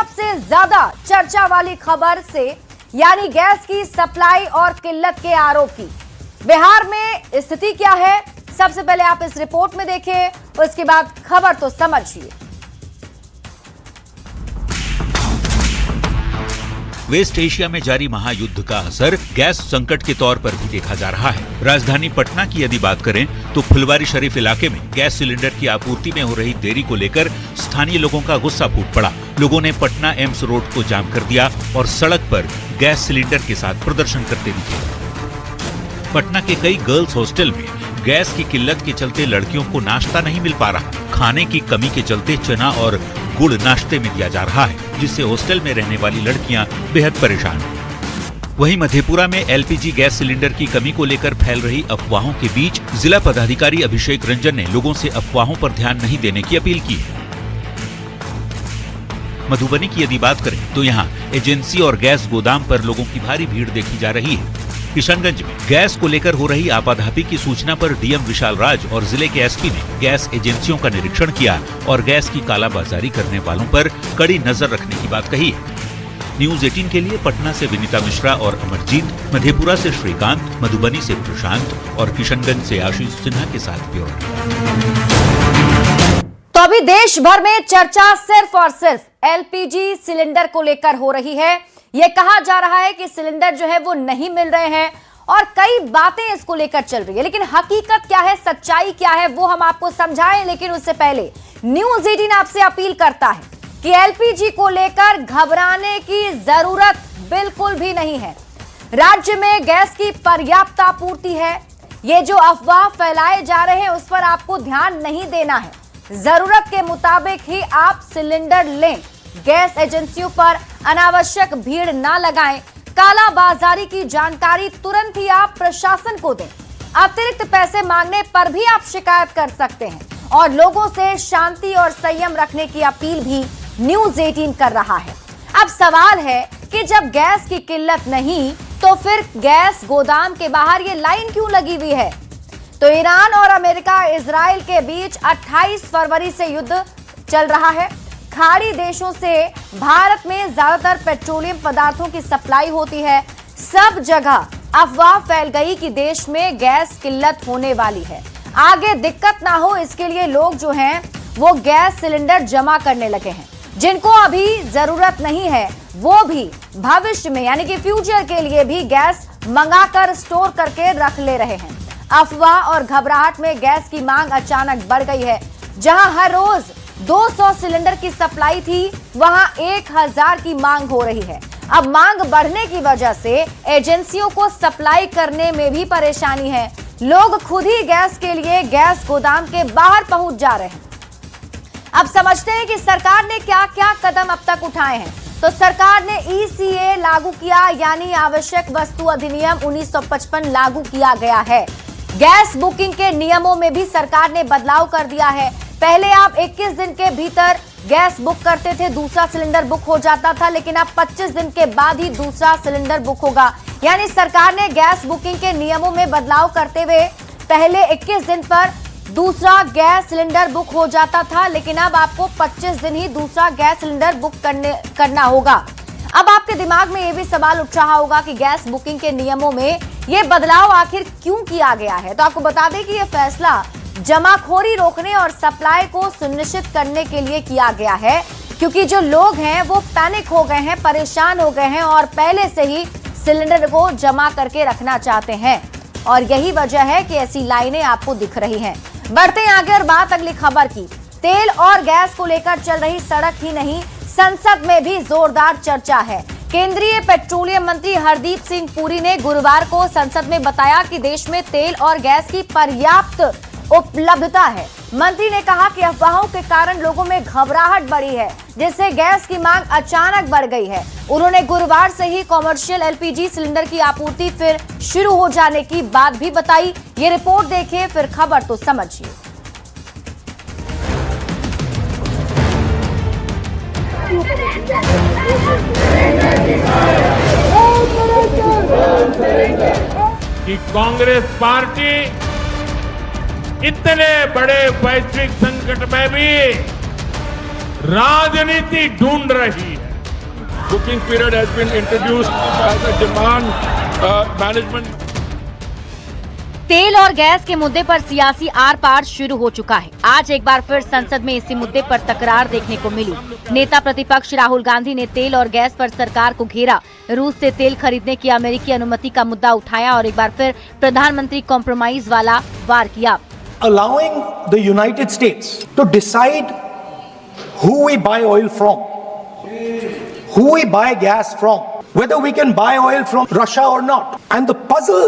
सबसे ज्यादा चर्चा वाली खबर से, यानी गैस की सप्लाई और किल्लत के आरोप की। बिहार में स्थिति क्या है, सबसे पहले आप इस रिपोर्ट में देखें, उसके बाद खबर तो समझिए। वेस्ट एशिया में जारी महायुद्ध का असर गैस संकट के तौर पर भी देखा जा रहा है। राजधानी पटना की यदि बात करें तो फुलवारी शरीफ इलाके में गैस सिलेंडर की आपूर्ति में हो रही देरी को लेकर स्थानीय लोगों का गुस्सा फूट पड़ा। लोगों ने पटना एम्स रोड को जाम कर दिया और सड़क पर गैस सिलेंडर के साथ प्रदर्शन करते दिखे। पटना के कई गर्ल्स हॉस्टल में गैस की किल्लत के चलते लड़कियों को नाश्ता नहीं मिल पा रहा। खाने की कमी के चलते चना और गुड़ नाश्ते में दिया जा रहा है, जिससे हॉस्टल में रहने वाली लड़कियां बेहद परेशान हैं। वहीं मधेपुरा में एलपीजी गैस सिलेंडर की कमी को लेकर फैल रही अफवाहों के बीच जिला पदाधिकारी अभिषेक रंजन ने लोगों से अफवाहों पर ध्यान नहीं देने की अपील की है। मधुबनी की यदि बात करें तो यहाँ एजेंसी और गैस गोदाम पर लोगों की भारी भीड़ देखी जा रही है। किशनगंज में गैस को लेकर हो रही आपाधापी की सूचना पर डीएम विशाल राज और जिले के एसपी ने गैस एजेंसियों का निरीक्षण किया और गैस की कालाबाजारी करने वालों पर कड़ी नजर रखने की बात कही है। न्यूज 18 के लिए पटना से विनीता मिश्रा और अमरजीत, मधेपुरा से श्रीकांत, मधुबनी से प्रशांत और किशनगंज से आशीष सिन्हा के साथ ब्यूरो। तो अभी देश भर में चर्चा सिर्फ और सिर्फ एलपीजी सिलेंडर को लेकर हो रही है। यह कहा जा रहा है कि सिलेंडर जो है वो नहीं मिल रहे हैं और कई बातें इसको लेकर चल रही है, लेकिन हकीकत क्या है, सच्चाई क्या है, वो हम आपको समझाएं। लेकिन उससे पहले न्यूज 18 आपसे अपील करता है कि एलपीजी को लेकर घबराने की जरूरत बिल्कुल भी नहीं है। राज्य में गैस की पर्याप्त आपूर्ति है। ये जो अफवाह फैलाए जा रहे हैं उस पर आपको ध्यान नहीं देना है। जरूरत के मुताबिक ही आप सिलेंडर लें। गैस एजेंसियों पर अनावश्यक भीड़ ना लगाएं। काला बाजारी की जानकारी तुरंत ही आप प्रशासन को दें। अतिरिक्त पैसे मांगने पर भी आप शिकायत कर सकते हैं और लोगों से शांति और संयम रखने की अपील भी न्यूज 18 कर रहा है। अब सवाल है कि जब गैस की किल्लत नहीं तो फिर गैस गोदाम के बाहर ये लाइन क्यों लगी हुई है? तो ईरान और अमेरिका इजराइल के बीच 28 फरवरी से युद्ध चल रहा है। खाड़ी देशों से भारत में ज्यादातर पेट्रोलियम पदार्थों की सप्लाई होती है। सब जगह अफवाह फैल गई कि देश में गैस किल्लत होने वाली है। आगे दिक्कत ना हो इसके लिए लोग जो हैं वो गैस सिलेंडर जमा करने लगे हैं। जिनको अभी जरूरत नहीं है वो भी भविष्य में यानी कि फ्यूचर के लिए भी गैस मंगाकर स्टोर करके रख ले रहे हैं। अफवाह और घबराहट में गैस की मांग अचानक बढ़ गई है। जहां हर रोज 200 सिलेंडर की सप्लाई थी वहां 1000 की मांग हो रही है। अब मांग बढ़ने की वजह से एजेंसियों को सप्लाई करने में भी परेशानी है। लोग खुद ही गैस के लिए गैस गोदाम के बाहर पहुंच जा रहे हैं। अब समझते हैं कि सरकार ने क्या क्या कदम अब तक उठाए हैं। तो सरकार ने ECA लागू किया, यानी आवश्यक वस्तु अधिनियम 1955 लागू किया गया है। गैस बुकिंग के नियमों में भी सरकार ने बदलाव कर दिया है। पहले आप 21 दिन के भीतर गैस बुक करते थे, दूसरा सिलेंडर बुक हो जाता था, लेकिन अब 25 दिन के बाद ही दूसरा सिलेंडर बुक होगा। यानी सरकार ने गैस बुकिंग के नियमों में बदलाव करते हुए पहले 21 दिन पर दूसरा गैस सिलेंडर बुक हो जाता था, लेकिन अब आपको 25 दिन ही दूसरा गैस सिलेंडर बुक करना होगा। अब आपके दिमाग में यह भी सवाल उठ रहा होगा कि गैस बुकिंग के नियमों में यह बदलाव आखिर क्यों किया गया है। तो आपको बता दें कि यह फैसला जमाखोरी रोकने और सप्लाई को सुनिश्चित करने के लिए किया गया है, क्योंकि जो लोग हैं वो पैनिक हो गए हैं, परेशान हो गए हैं और पहले से ही सिलेंडर को जमा करके रखना चाहते हैं और यही वजह है कि ऐसी लाइनें आपको दिख रही हैं। बढ़ते हैं आगे और बात अगली खबर की। तेल और गैस को लेकर चल रही सड़क ही नहीं, संसद में भी जोरदार चर्चा है। केंद्रीय पेट्रोलियम मंत्री हरदीप सिंह पुरी ने गुरुवार को संसद में बताया कि देश में तेल और गैस की पर्याप्त उपलब्धता है। मंत्री ने कहा कि अफवाहों के कारण लोगों में घबराहट बढ़ी है, जिससे गैस की मांग अचानक बढ़ गई है। उन्होंने गुरुवार से ही कॉमर्शियल एलपीजी सिलेंडर की आपूर्ति फिर शुरू हो जाने की बात भी बताई। ये रिपोर्ट देखिए, फिर खबर तो समझिए। कि कांग्रेस पार्टी इतने बड़े वैश्विक संकट में भी राजनीति ढूंढ रही है। booking period has been introduced as a demand management. तेल और गैस के मुद्दे पर सियासी आर पार शुरू हो चुका है। आज एक बार फिर संसद में इसी मुद्दे पर तकरार देखने को मिली। नेता प्रतिपक्ष राहुल गांधी ने तेल और गैस पर सरकार को घेरा, रूस से तेल खरीदने की अमेरिकी अनुमति का मुद्दा उठाया और एक बार फिर प्रधानमंत्री कॉम्प्रोमाइज वाला वार किया। Allowing the United States to decide who we buy oil from, who we buy gas from, whether we can buy oil from Russia or not, and the puzzle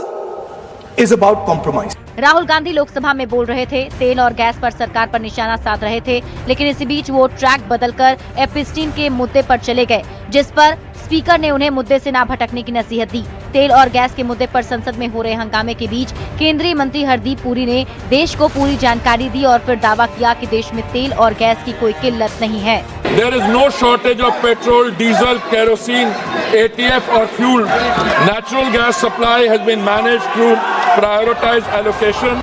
is about compromise. Rahul Gandhi Lok Sabha में बोल रहे थे, तेल और gas पर सरकार पर निशाना साध रहे थे, लेकिन इसी बीच वो ट्रैक बदलकर एपिस्टीन के मुद्दे पर चले गए, जिस पर स्पीकर ने उन्हें मुद्दे से ना भटकने की नसीहत दी। तेल और गैस के मुद्दे पर संसद में हो रहे हंगामे के बीच केंद्रीय मंत्री हरदीप पुरी ने देश को पूरी जानकारी दी और फिर दावा किया कि देश में तेल और गैस की कोई किल्लत नहीं है। There is no shortage of petrol, diesel, kerosene, ATF or fuel. Natural gas supply has been managed through prioritized allocation.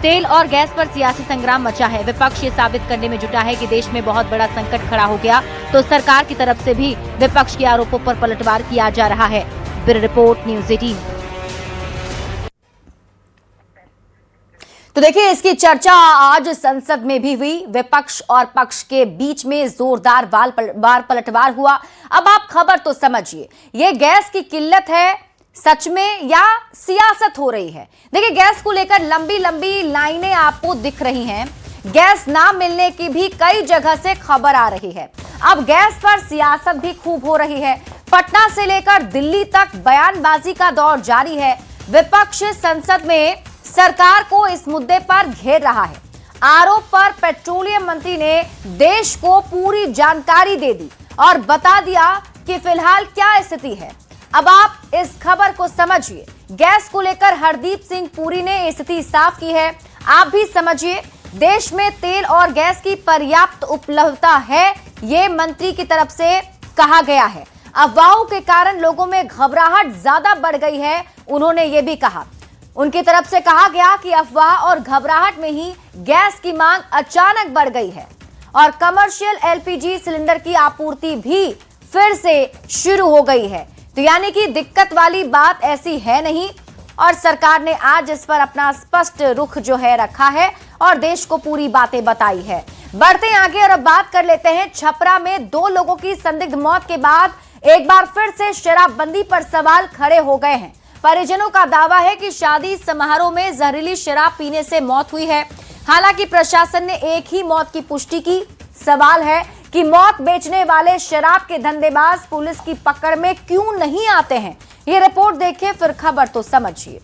तेल और गैस पर सियासी संग्राम मचा है। विपक्ष ये साबित करने में जुटा है कि देश में बहुत बड़ा संकट खड़ा हो गया, तो सरकार की तरफ से भी विपक्ष के आरोपों पर पलटवार किया जा रहा है। Bureau report, news 18। तो देखिए, इसकी चर्चा आज संसद में भी हुई। विपक्ष और पक्ष के बीच में जोरदार वार पलटवार हुआ। अब आप खबर तो समझिए, ये गैस की किल्लत है सच में या सियासत हो रही है? देखिए, गैस को लेकर लंबी लंबी लाइनें आपको दिख रही हैं। गैस ना मिलने की भी कई जगह से खबर आ रही है। अब गैस पर सियासत भी खूब हो रही है। पटना से लेकर दिल्ली तक बयानबाजी का दौर जारी है। विपक्ष संसद में सरकार को इस मुद्दे पर घेर रहा है। आरोप पर पेट्रोलियम मंत्री ने देश को पूरी जानकारी दे दी और बता दिया कि फिलहाल क्या स्थिति है। अब आप इस खबर को समझिए। गैस को लेकर हरदीप सिंह पुरी ने स्थिति साफ की है। आप भी समझिए, देश में तेल और गैस की पर्याप्त उपलब्धता है, ये मंत्री की तरफ से कहा गया है। अफवाहों के कारण लोगों में घबराहट ज्यादा बढ़ गई है, उन्होंने ये भी कहा। उनकी तरफ से कहा गया कि अफवाह और घबराहट में ही गैस की मांग अचानक बढ़ गई है और कमर्शियल एलपीजी सिलेंडर की आपूर्ति भी फिर से शुरू हो गई है। तो यानी कि दिक्कत वाली बात ऐसी है नहीं और सरकार ने आज इस पर अपना स्पष्ट रुख जो है रखा है और देश को पूरी बातें बताई है। बढ़ते आगे और अब बात कर लेते हैं छपरा में 2 लोगों की संदिग्ध मौत के बाद एक बार फिर से शराबबंदी पर सवाल खड़े हो गए हैं। परिजनों का दावा है कि शादी समारोह में जहरीली शराब पीने से मौत हुई है। हालांकि प्रशासन ने एक ही मौत की पुष्टि की। सवाल है कि मौत बेचने वाले शराब के धंधेबाज पुलिस की पकड़ में क्यों नहीं आते हैं? ये रिपोर्ट देखिए, फिर खबर तो समझिए।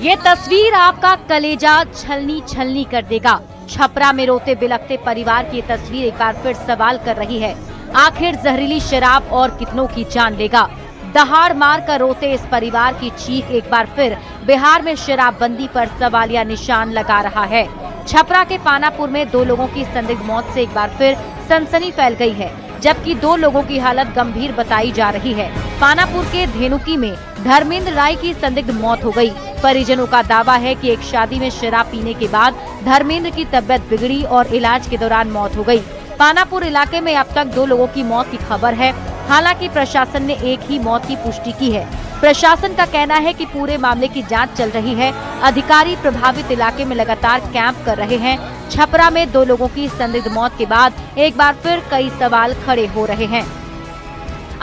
ये तस्वीर आपका कलेजा छलनी छलनी कर देगा। छपरा में रोते बिलखते परिवार की तस्वीर एक बार फिर सवाल कर रही है। आखिर जहरीली शराब और कितनों की जान लेगा? दहाड़ मार कर रोते इस परिवार की चीख एक बार फिर बिहार में शराबबंदी पर सवालिया निशान लगा रहा है। छपरा के पानापुर में 2 लोगों की संदिग्ध मौत से एक बार फिर सनसनी फैल गई है, जबकि 2 लोगों की हालत गंभीर बताई जा रही है। पानापुर के धेनुकी में धर्मेंद्र राय की संदिग्ध मौत हो गई। परिजनों का दावा है कि एक शादी में शराब पीने के बाद धर्मेंद्र की तबीयत बिगड़ी और इलाज के दौरान मौत हो गई। पानापुर इलाके में अब तक 2 लोगों की मौत की खबर है। हालांकि प्रशासन ने एक ही मौत की पुष्टि की है। प्रशासन का कहना है कि पूरे मामले की जांच चल रही है। अधिकारी प्रभावित इलाके में लगातार कैंप कर रहे हैं। छपरा में 2 लोगों की संदिग्ध मौत के बाद एक बार फिर कई सवाल खड़े हो रहे हैं।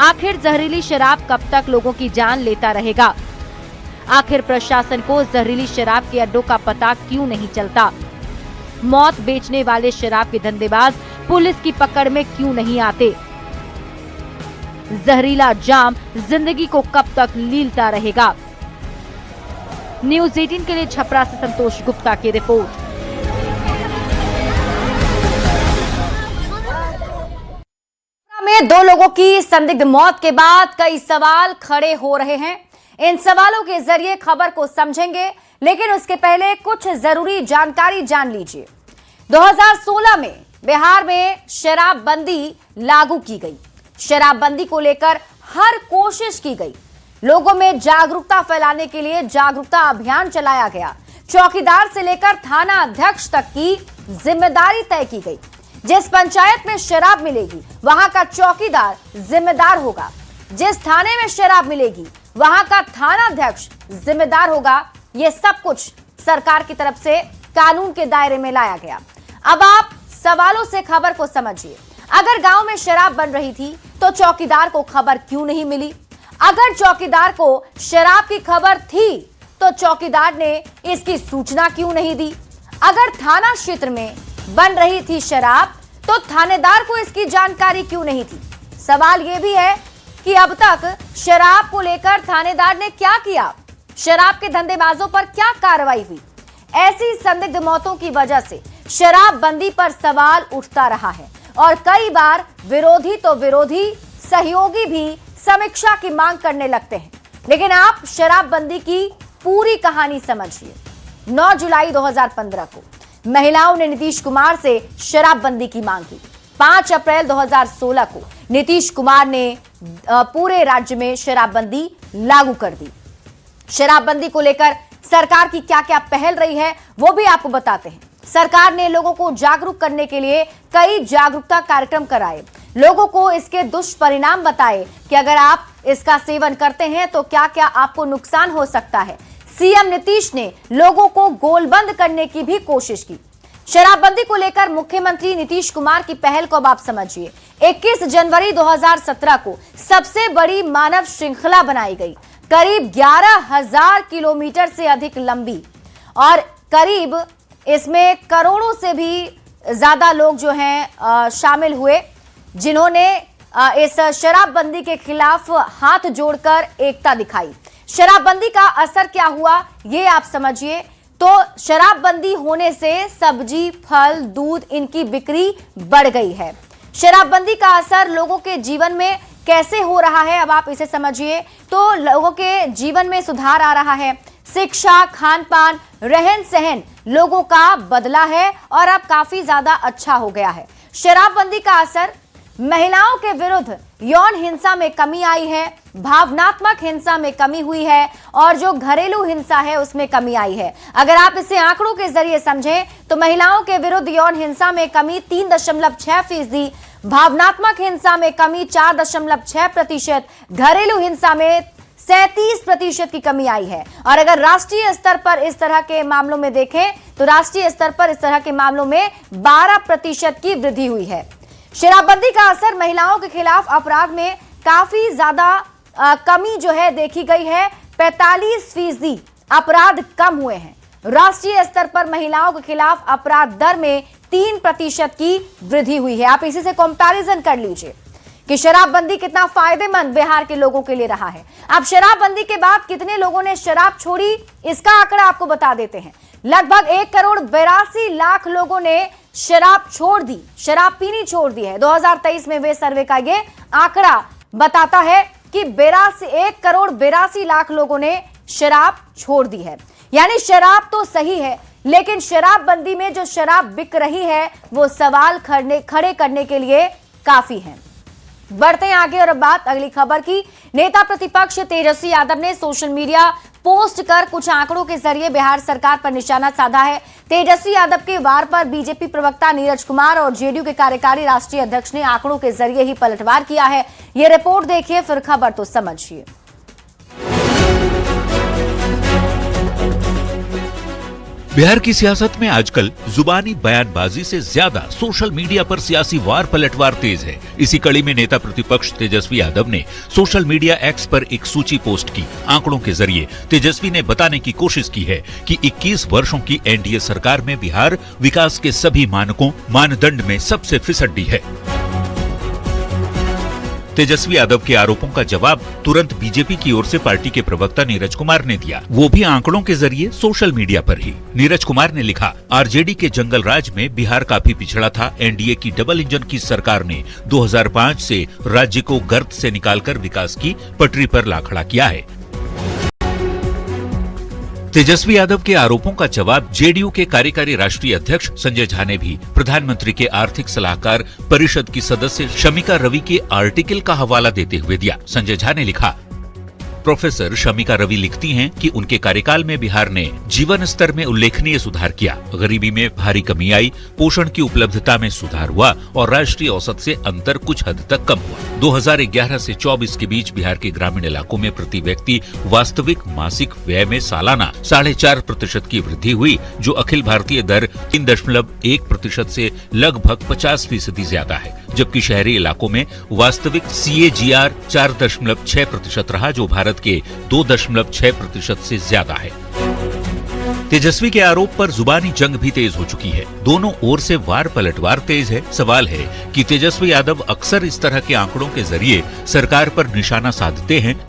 आखिर जहरीली शराब कब तक लोगों की जान लेता रहेगा? आखिर प्रशासन को जहरीली शराब के अड्डों का पता क्यों नहीं चलता? मौत बेचने वाले शराब के धंधेबाज पुलिस की पकड़ में क्यों नहीं आते? जहरीला जाम जिंदगी को कब तक लीलता रहेगा? न्यूज़ 18 के लिए छपरा से संतोष गुप्ता की रिपोर्ट। में 2 लोगों की संदिग्ध मौत के बाद कई सवाल खड़े हो रहे हैं। इन सवालों के जरिए खबर को समझेंगे, लेकिन उसके पहले कुछ जरूरी जानकारी जान लीजिए। 2016 में बिहार में शराबबंदी लागू की गई। शराबबंदी को लेकर हर कोशिश की गई। लोगों में जागरूकता फैलाने के लिए जागरूकता अभियान चलाया गया। चौकीदार से लेकर थाना अध्यक्ष तक की जिम्मेदारी तय की गई। जिस पंचायत में शराब मिलेगी वहां का चौकीदार जिम्मेदार होगा, जिस थाने में शराब मिलेगी वहां का थाना अध्यक्ष जिम्मेदार होगा। यह सब कुछ सरकार की तरफ से कानून के दायरे में लाया गया। अब आप सवालों से खबर को समझिए। अगर गांव में शराब बन रही थी तो चौकीदार को खबर क्यों नहीं मिली? अगर चौकीदार को शराब की खबर थी तो चौकीदार ने इसकी सूचना क्यों नहीं दी? अगर थाना क्षेत्र में बन रही थी शराब तो थानेदार को इसकी जानकारी क्यों नहीं थी? सवाल यह भी है कि अब तक शराब को लेकर थानेदार ने क्या किया? शराब के धंधेबाजों पर क्या कार्रवाई हुई? ऐसी संदिग्ध मौतों की वजह से शराबबंदी पर सवाल उठता रहा है और कई बार विरोधी तो विरोधी, सहयोगी भी समीक्षा की मांग करने लगते हैं। लेकिन आप शराबबंदी की पूरी कहानी समझिए। 9 जुलाई 2015 को महिलाओं ने नीतीश कुमार से शराबबंदी की मांग की। 5 अप्रैल 2016 को नीतीश कुमार ने पूरे राज्य में शराबबंदी लागू कर दी। शराबबंदी को लेकर सरकार की क्या क्या पहल रही है वो भी आपको बताते हैं। सरकार ने लोगों को जागरूक करने के लिए कई जागरूकता कार्यक्रम कराए, लोगों को इसके दुष्परिणाम बताए कि अगर आप इसका सेवन करते हैं तो क्या क्या आपको नुकसान हो सकता है। सीएम नीतीश ने लोगों को गोलबंद करने की भी कोशिश की। शराबबंदी को लेकर मुख्यमंत्री नीतीश कुमार की पहल को अब आप समझिए। 21 जनवरी 2017 को सबसे बड़ी मानव श्रृंखला बनाई गई, करीब 11,000 किलोमीटर से अधिक लंबी, और करीब इसमें करोड़ों से भी ज्यादा लोग जो हैं शामिल हुए, जिन्होंने इस शराबबंदी के खिलाफ हाथ जोड़कर एकता दिखाई। शराबबंदी का असर क्या हुआ ये आप समझिए। तो शराबबंदी होने से सब्जी, फल, दूध इनकी बिक्री बढ़ गई है। शराबबंदी का असर लोगों के जीवन में कैसे हो रहा है अब आप इसे समझिए। तो लोगों के जीवन में सुधार आ रहा है, शिक्षा, खान पान, रहन सहन लोगों का बदला है और अब काफी ज्यादा अच्छा हो गया है। शराबबंदी का असर महिलाओं के विरुद्ध यौन हिंसा में कमी आई है, भावनात्मक हिंसा में कमी हुई है और जो घरेलू हिंसा है उसमें कमी आई है। अगर आप इसे आंकड़ों के जरिए समझें तो महिलाओं के विरुद्ध यौन हिंसा में कमी 3.6%, भावनात्मक हिंसा में कमी 4.6%, घरेलू हिंसा में 37% की कमी आई है। और अगर राष्ट्रीय स्तर पर इस तरह के मामलों में देखें तो राष्ट्रीय स्तर पर इस तरह के मामलों में 12% की वृद्धि हुई है। शराबबंदी का असर महिलाओं के खिलाफ अपराध में काफी ज्यादा कमी जो है देखी गई है। 45% अपराध कम हुए हैं। राष्ट्रीय स्तर पर महिलाओं के खिलाफ अपराध दर में 3% की वृद्धि हुई है। आप इसी से कंपैरिजन कर लीजिए कि शराबबंदी कितना फायदेमंद बिहार के लोगों के लिए रहा है। अब शराबबंदी के बाद कितने लोगों ने शराब छोड़ी इसका आंकड़ा आपको बता देते हैं। लगभग 1,82,00,000 लोगों ने शराब छोड़ दी, शराब पीनी छोड़ दी है। 2023 में वे सर्वे का ये आंकड़ा बताता है कि 1,82,00,000 लोगों ने शराब छोड़ दी है। यानी शराब तो सही है, लेकिन शराबबंदी में जो शराब बिक रही है वो सवाल खड़े करने के लिए काफी है। बढ़ते हैं आगे और अब बात अगली खबर की। नेता प्रतिपक्ष तेजस्वी यादव ने सोशल मीडिया पोस्ट कर कुछ आंकड़ों के जरिए बिहार सरकार पर निशाना साधा है। तेजस्वी यादव के वार पर बीजेपी प्रवक्ता नीरज कुमार और जेडीयू के कार्यकारी राष्ट्रीय अध्यक्ष ने आंकड़ों के जरिए ही पलटवार किया है। ये रिपोर्ट देखिए फिर खबर तो समझिए। बिहार की सियासत में आजकल जुबानी बयानबाजी से ज्यादा सोशल मीडिया पर सियासी वार पलटवार तेज है। इसी कड़ी में नेता प्रतिपक्ष तेजस्वी यादव ने सोशल मीडिया एक्स पर एक सूची पोस्ट की। आंकड़ों के जरिए तेजस्वी ने बताने की कोशिश की है कि 21 वर्षों की एनडीए सरकार में बिहार विकास के सभी मानदंड में सबसे फिसड्डी है। तेजस्वी यादव के आरोपों का जवाब तुरंत बीजेपी की ओर से पार्टी के प्रवक्ता नीरज कुमार ने दिया, वो भी आंकड़ों के जरिए सोशल मीडिया पर ही। नीरज कुमार ने लिखा, आरजेडी के जंगल राज में बिहार काफी पिछड़ा था। एनडीए की डबल इंजन की सरकार ने 2005 से राज्य को गर्त से निकालकर विकास की पटरी पर ला खड़ा किया है। तेजस्वी यादव के आरोपों का जवाब जेडीयू के कार्यकारी राष्ट्रीय अध्यक्ष संजय झा ने भी प्रधानमंत्री के आर्थिक सलाहकार परिषद की सदस्य शमिका रवि के आर्टिकल का हवाला देते हुए दिया। संजय झा ने लिखा, प्रोफेसर शमिका रवि लिखती हैं कि उनके कार्यकाल में बिहार ने जीवन स्तर में उल्लेखनीय सुधार किया, गरीबी में भारी कमी आई, पोषण की उपलब्धता में सुधार हुआ और राष्ट्रीय औसत से अंतर कुछ हद तक कम हुआ। 2011 से 24 के बीच बिहार के ग्रामीण इलाकों में प्रति व्यक्ति वास्तविक मासिक व्यय में सालाना 4.5% की वृद्धि हुई, जो अखिल भारतीय दर 3.1% से लगभग 50% ज्यादा है, जबकि शहरी इलाकों में वास्तविक CAGR 4.6% रहा, जो भारत के 2.6% से ज्यादा है। तेजस्वी के आरोप पर जुबानी जंग भी तेज हो चुकी है। दोनों ओर से वार पलटवार तेज है। सवाल है कि तेजस्वी यादव अक्सर इस तरह के आंकड़ों के जरिए सरकार पर निशाना साधते हैं,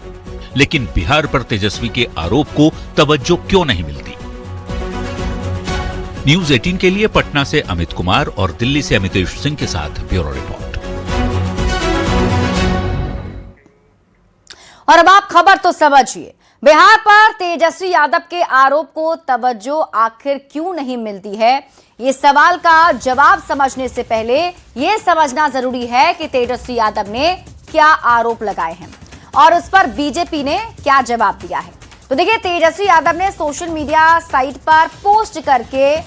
लेकिन बिहार पर तेजस्वी के आरोप को तवज्जो क्यों नहीं मिलती? न्यूज 18 के लिए पटना से अमित कुमार और दिल्ली से अमितेश सिंह के साथ ब्यूरो रिपोर्ट। और अब आप खबर तो समझिए, बिहार पर तेजस्वी यादव के आरोप को तवज्जो आखिर क्यों नहीं मिलती है? ये सवाल का जवाब समझने से पहले ये समझना जरूरी है कि तेजस्वी यादव ने क्या आरोप लगाए हैं और उस पर बीजेपी ने क्या जवाब दिया है। तो देखिए, तेजस्वी यादव ने सोशल मीडिया साइट पर पोस्ट करके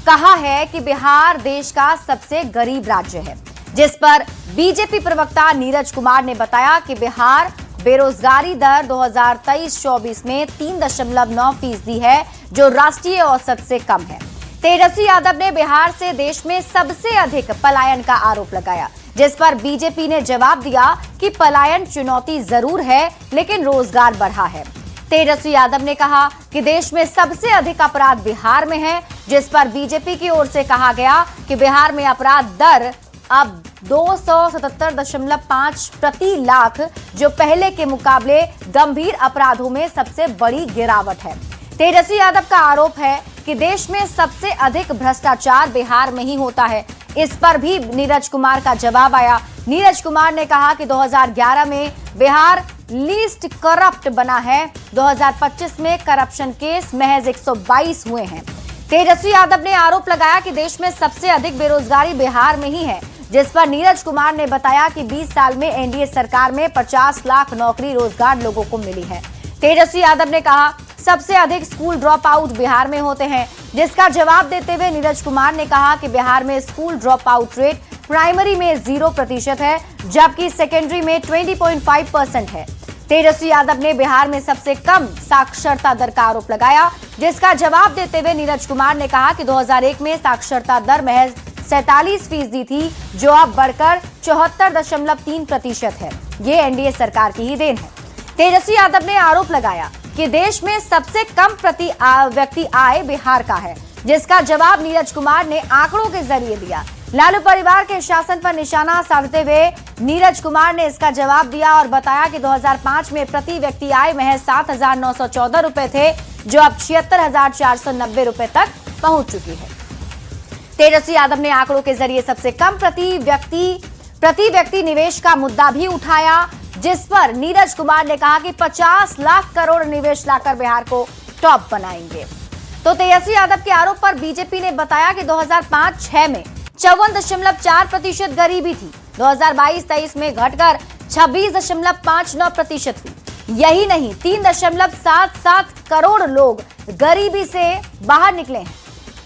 कहा है कि बिहार देश का सबसे गरीब राज्य है, जिस पर बीजेपी प्रवक्ता नीरज कुमार ने बताया कि बिहार बेरोजगारी दर 2023-24 में 3.9% है, जो राष्ट्रीय औसत से कम है। तेजस्वी यादव ने बिहार से देश में सबसे अधिक पलायन का आरोप लगाया, जिस पर बीजेपी ने जवाब दिया कि पलायन चुनौती जरूर है, लेकिन रोजगार बढ़ा है। तेजस्वी यादव ने कहा कि देश में सबसे अधिक अपराध बिहार में है, जिस पर बीजेपी की ओर से कहा गया कि बिहार में अपराध दर अब 277.5 प्रति लाख, जो पहले के मुकाबले गंभीर अपराधों में सबसे बड़ी गिरावट है। तेजस्वी यादव का आरोप है कि देश में सबसे अधिक भ्रष्टाचार बिहार में ही होता है। इस पर भी नीरज कुमार का जवाब आया। नीरज कुमार ने कहा कि 2011 में बिहार लीस्ट करप्ट बना है। 2025 में करप्शन केस महज 122 हुए हैं। तेजस्वी यादव ने आरोप लगाया कि देश में सबसे अधिक बेरोजगारी बिहार में ही है, जिस पर नीरज कुमार ने बताया कि 20 साल में एनडीए सरकार में 50 लाख नौकरी रोजगार लोगों को मिली है। तेजस्वी यादव ने कहा सबसे अधिक स्कूल ड्रॉप आउट बिहार में होते हैं, जिसका जवाब देते हुए नीरज कुमार ने कहा कि बिहार में school drop out rate primary में 0% है, जबकि सेकेंडरी में 20.5% है। तेजस्वी यादव ने बिहार में सबसे कम साक्षरता दर का आरोप लगाया, जिसका जवाब देते हुए नीरज कुमार ने कहा कि 2001 में साक्षरता दर महज 47% थी, जो अब बढ़कर 74.3% है। ये एनडीए सरकार की ही देन है। तेजस्वी यादव ने आरोप लगाया कि देश में सबसे कम प्रति व्यक्ति आय बिहार का है, जिसका जवाब नीरज कुमार ने आंकड़ों के जरिए दिया। लालू परिवार के शासन पर निशाना साधते हुए नीरज कुमार ने इसका जवाब दिया और बताया कि 2005 में प्रति व्यक्ति आय महज 7,914 रुपए थे, जो अब 76,490 रुपए तक पहुंच चुकी है। तेजस्वी यादव ने आंकड़ों के जरिए सबसे कम प्रति व्यक्ति निवेश का मुद्दा भी उठाया, जिस पर नीरज कुमार ने कहा कि 50 लाख करोड़ निवेश लाकर बिहार को टॉप बनाएंगे। तो तेजस्वी यादव के आरोप पर बीजेपी ने बताया कि 2005-06 में 54.4% गरीबी थी, 2022-23 में घटकर 26.59% हुई। यही नहीं, 3.77 करोड़ लोग गरीबी से बाहर निकले हैं।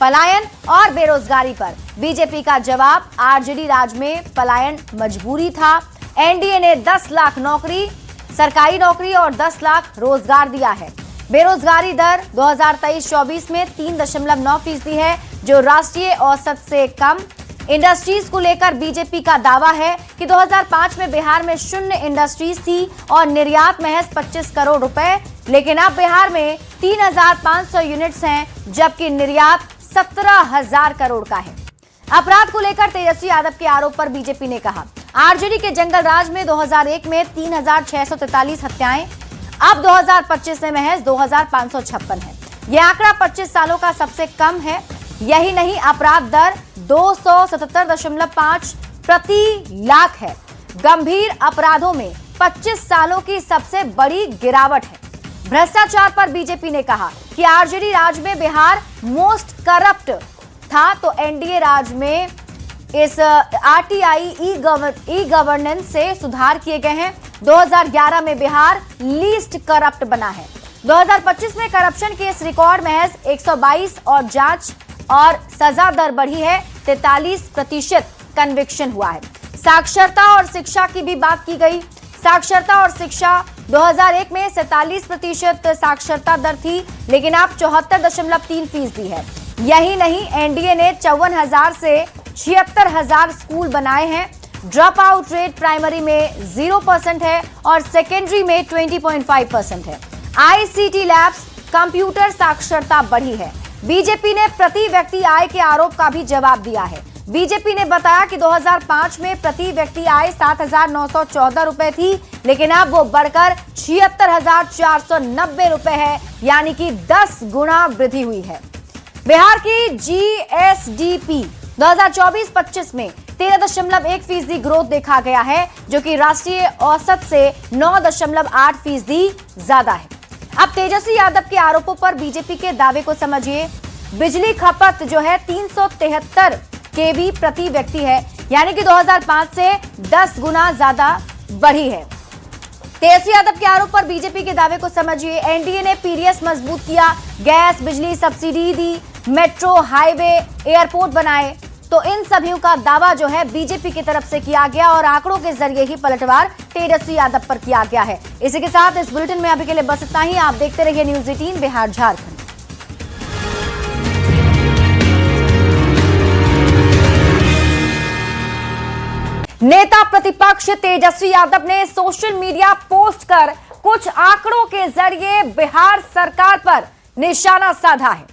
पलायन और बेरोजगारी पर बीजेपी का जवाब, आरजेडी राज में पलायन मजबूरी था। एनडीए ने 10 लाख नौकरी, सरकारी नौकरी और 10 लाख रोजगार दिया है। बेरोजगारी दर 2023-24 में 3.9% है, जो राष्ट्रीय औसत से कम। इंडस्ट्रीज को लेकर बीजेपी का दावा है कि 2005 में बिहार में शून्य इंडस्ट्रीज थी और निर्यात महज 25 करोड़ रुपए, लेकिन अब बिहार में 3,500 यूनिट्स हैं, जबकि निर्यात 17,000 करोड़ का है। अपराध को लेकर तेजस्वी यादव के आरोप पर बीजेपी ने कहा, आरजेडी के जंगल राज में 2001 में 3,643 हत्याएं, अब 2025 में महज 2,556 है। यह आंकड़ा 25 सालों का सबसे कम है। यही नहीं, अपराध दर 277.5 प्रति लाख है। गंभीर अपराधों में 25 सालों की सबसे बड़ी गिरावट है। भ्रष्टाचार पर बीजेपी ने कहा कि आरजेडी राज में बिहार मोस्ट करप्ट था, तो एनडीए राज में इस आरटीआई ई गवर्नेंस से सुधार किए गए हैं। 2011 में बिहार लीस्ट करप्ट बना है। 2025 में करप्शन केस रिकॉर्ड महज 122 और जांच और सजा दर बढ़ी है 43% कन्विक्शन हुआ है। साक्षरता और शिक्षा की भी बात की गई। साक्षरता और शिक्षा 2001 में 47% साक्षरता दर थी, लेकिन अब 74.3% है। यही नहीं, एनडीए ने 54,000 से 76,000 स्कूल बनाए हैं। ड्रॉप आउट रेट प्राइमरी में 0% है और सेकेंडरी में 20.5% है। आईसीटी लैब्स, कंप्यूटर साक्षरता बढ़ी है। बीजेपी ने प्रति व्यक्ति आय के आरोप का भी जवाब दिया है। बीजेपी ने बताया कि 2005 में प्रति व्यक्ति आय 7,914 रुपए थी, लेकिन अब वो बढ़कर 76,490 रुपए है, यानी कि 10 गुना वृद्धि हुई है। बिहार की जीएसडीपी 2024-25 में 13.1% ग्रोथ देखा गया है, जो कि राष्ट्रीय औसत से 9.8% ज्यादा है। अब तेजस्वी यादव के आरोपों पर बीजेपी के दावे को समझिए। बिजली खपत जो है 373 केवी प्रति व्यक्ति है, यानी कि 2005 से 10 गुना ज्यादा बढ़ी है। तेजस्वी यादव के आरोप पर बीजेपी के दावे को समझिए। एनडीए ने पीडीएस मजबूत किया, गैस बिजली सब्सिडी दी, मेट्रो, हाईवे, एयरपोर्ट बनाए। तो इन सभी का दावा जो है बीजेपी की तरफ से किया गया और आंकड़ों के जरिए ही पलटवार तेजस्वी यादव पर किया गया है। इसी के साथ इस बुलेटिन में अभी के लिए बस इतना ही। आप देखते रहिए न्यूज़ 18 बिहार झारखंड। नेता प्रतिपक्ष तेजस्वी यादव ने सोशल मीडिया पोस्ट कर कुछ आंकड़ों के जरिए बिहार सरकार पर निशाना साधा है।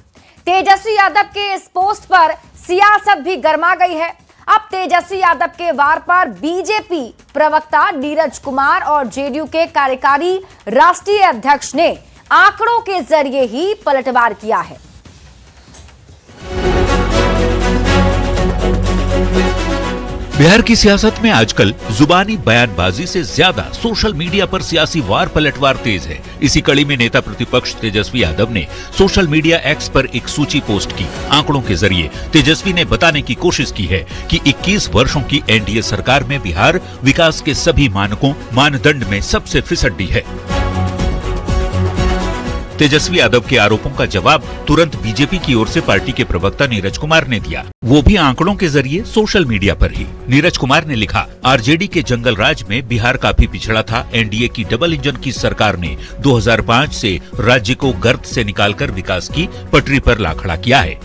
तेजस्वी यादव के इस पोस्ट पर सियासत भी गर्मा गई है। अब तेजस्वी यादव के वार पर बीजेपी प्रवक्ता नीरज कुमार और जेडीयू के कार्यकारी राष्ट्रीय अध्यक्ष ने आंकड़ों के जरिए ही पलटवार किया है। बिहार की सियासत में आजकल जुबानी बयानबाजी से ज्यादा सोशल मीडिया पर सियासी वार पलटवार तेज है। इसी कड़ी में नेता प्रतिपक्ष तेजस्वी यादव ने सोशल मीडिया एक्स पर एक सूची पोस्ट की। आंकड़ों के जरिए तेजस्वी ने बताने की कोशिश की है कि 21 वर्षों की एनडीए सरकार में बिहार विकास के सभी मानदंड में सबसे फिसड्डी है। तेजस्वी यादव के आरोपों का जवाब तुरंत बीजेपी की ओर से पार्टी के प्रवक्ता नीरज कुमार ने दिया, वो भी आंकड़ों के जरिए सोशल मीडिया पर ही। नीरज कुमार ने लिखा, आरजेडी के जंगल राज में बिहार काफी पिछड़ा था। एनडीए की डबल इंजन की सरकार ने 2005 से राज्य को गर्त से निकालकर विकास की पटरी पर ला खड़ा किया है।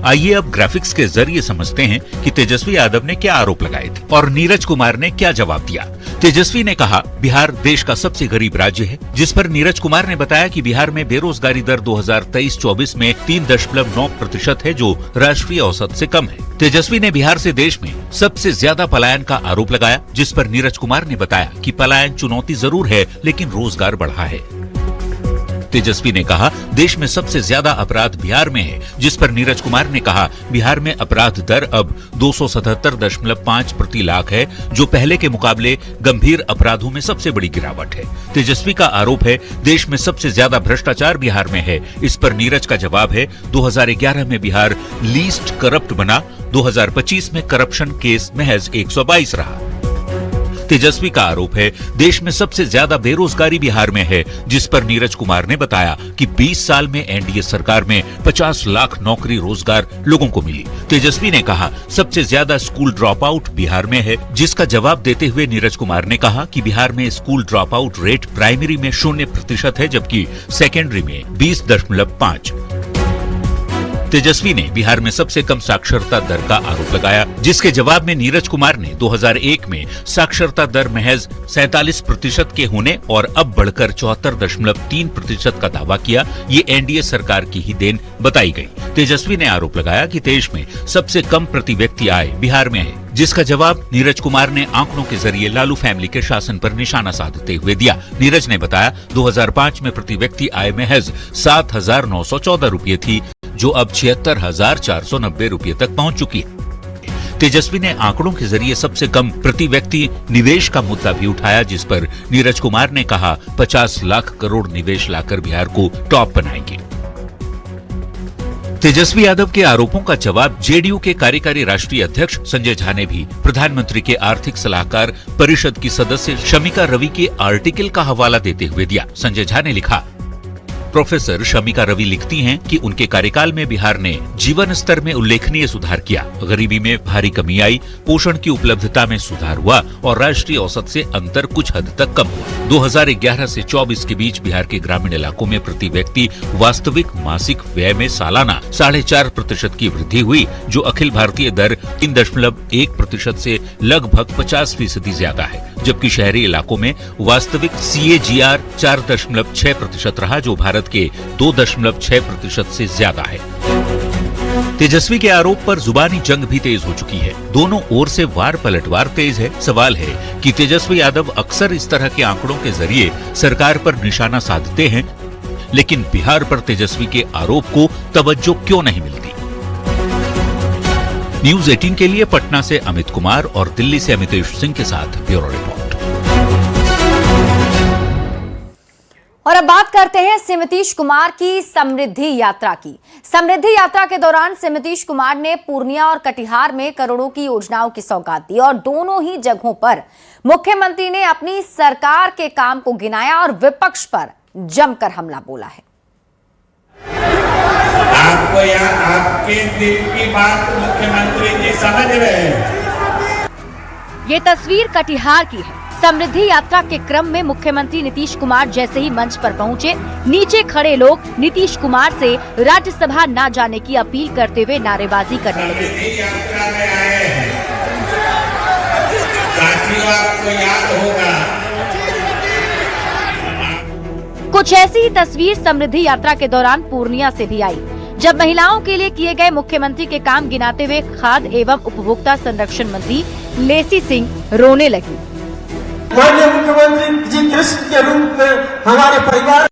आइए अब ग्राफिक्स के जरिए समझते हैं कि तेजस्वी यादव ने क्या आरोप लगाए थे और नीरज कुमार ने क्या जवाब दिया। तेजस्वी ने कहा, बिहार देश का सबसे गरीब राज्य है, जिस पर नीरज कुमार ने बताया कि बिहार में बेरोजगारी दर 2023-24 में 3.9% है, जो राष्ट्रीय औसत से कम है। तेजस्वी ने बिहार से देश में सबसे ज्यादा पलायन का आरोप लगाया, जिस पर नीरज कुमार ने बताया कि पलायन चुनौती जरूर है, लेकिन रोजगार बढ़ा है। तेजस्वी ने कहा, देश में सबसे ज्यादा अपराध बिहार में है, जिस पर नीरज कुमार ने कहा, बिहार में अपराध दर अब 277.5 प्रति लाख है, जो पहले के मुकाबले गंभीर अपराधों में सबसे बड़ी गिरावट है। तेजस्वी का आरोप है, देश में सबसे ज्यादा भ्रष्टाचार बिहार में है। इस पर नीरज का जवाब है, 2011 में बिहार लीस्ट करप्ट बना, 2025 में करप्शन केस महज 122 रहा। तेजस्वी का आरोप है, देश में सबसे ज्यादा बेरोजगारी बिहार में है, जिस पर नीरज कुमार ने बताया कि 20 साल में एनडीए सरकार में 50 लाख नौकरी रोजगार लोगों को मिली। तेजस्वी ने कहा, सबसे ज्यादा स्कूल ड्रॉप आउट बिहार में है, जिसका जवाब देते हुए नीरज कुमार ने कहा कि बिहार में school drop out rate primary में 0% है, जबकि सेकेंडरी में 20.5। तेजस्वी ने बिहार में सबसे कम साक्षरता दर का आरोप लगाया, जिसके जवाब में नीरज कुमार ने 2001 में साक्षरता दर महज 47% के होने और अब बढ़कर 74.3% का दावा किया। ये एनडीए सरकार की ही देन बताई गई। तेजस्वी ने आरोप लगाया कि देश में सबसे कम प्रति व्यक्ति आय बिहार में है, जिसका जवाब नीरज कुमार ने आंकड़ों के जरिए लालू फैमिली के शासन पर निशाना साधते हुए दिया। नीरज ने बताया, 2005 में प्रति व्यक्ति आय महज 7,914 रुपये थी, जो अब 76,490 रुपये तक पहुंच चुकी है। तेजस्वी ने आंकड़ों के जरिए सबसे कम प्रति व्यक्ति निवेश का मुद्दा भी उठाया, जिस पर नीरज कुमार ने कहा, 50 लाख करोड़ निवेश लाकर बिहार को टॉप बनाएंगे। तेजस्वी यादव के आरोपों का जवाब जेडीयू के कार्यकारी राष्ट्रीय अध्यक्ष संजय झा ने भी प्रधानमंत्री के आर्थिक सलाहकार परिषद की सदस्य शमिका रवि के आर्टिकल का हवाला देते हुए दिया। संजय झा ने लिखा, प्रोफेसर शमिका रवि लिखती हैं कि उनके कार्यकाल में बिहार ने जीवन स्तर में उल्लेखनीय सुधार किया, गरीबी में भारी कमी आई, पोषण की उपलब्धता में सुधार हुआ और राष्ट्रीय औसत से अंतर कुछ हद तक कम हुआ। 2011 से 24 के बीच बिहार के ग्रामीण इलाकों में प्रति व्यक्ति वास्तविक मासिक व्यय में सालाना 4.5% की वृद्धि हुई, जो अखिल भारतीय दर 3.1% से लगभग 50% ज्यादा है, जबकि शहरी इलाकों में वास्तविक CAGR 4.6% रहा, जो भारत के 2.6% से ज्यादा है। तेजस्वी के आरोप पर जुबानी जंग भी तेज हो चुकी है। दोनों ओर से वार पलटवार तेज है। सवाल है कि तेजस्वी यादव अक्सर इस तरह के आंकड़ों के जरिए सरकार पर निशाना साधते हैं, लेकिन बिहार पर तेजस्वी के आरोप को तवज्जो क्यों नहीं मिलती? न्यूज़ 18 के लिए पटना से अमित कुमार और दिल्ली से अमितेश सिंह के साथ ब्यूरो रिपोर्ट। और अब बात करते हैं सिमतीश कुमार की समृद्धि यात्रा की। समृद्धि यात्रा के दौरान सिमतीश कुमार ने पूर्णिया और कटिहार में करोड़ों की योजनाओं की सौगात दी और दोनों ही जगहों पर मुख्यमंत्री ने अपनी सरकार के काम को गिनाया और विपक्ष पर जमकर हमला बोला है। आपको या आपके दिल की बात मुख्यमंत्री जी समझ रहे हैं। ये तस्वीर कटिहार की है। समृद्धि यात्रा के क्रम में मुख्यमंत्री नीतीश कुमार जैसे ही मंच पर पहुंचे, नीचे खड़े लोग नीतीश कुमार से राज्यसभा न जाने की अपील करते हुए नारेबाजी करने लगे। यात्रा में आए हैं, साथियों आपको याद होगा, कुछ ऐसी ही तस्वीर समृद्धि यात्रा के दौरान पूर्णिया से भी आई, जब महिलाओं के लिए किए गए मुख्यमंत्री के काम गिनाते हुए खाद्य एवं उपभोक्ता संरक्षण मंत्री लेसी सिंह रोने लगी। माननीय मुख्यमंत्री जी कृष्ण के रूप में हमारे परिवार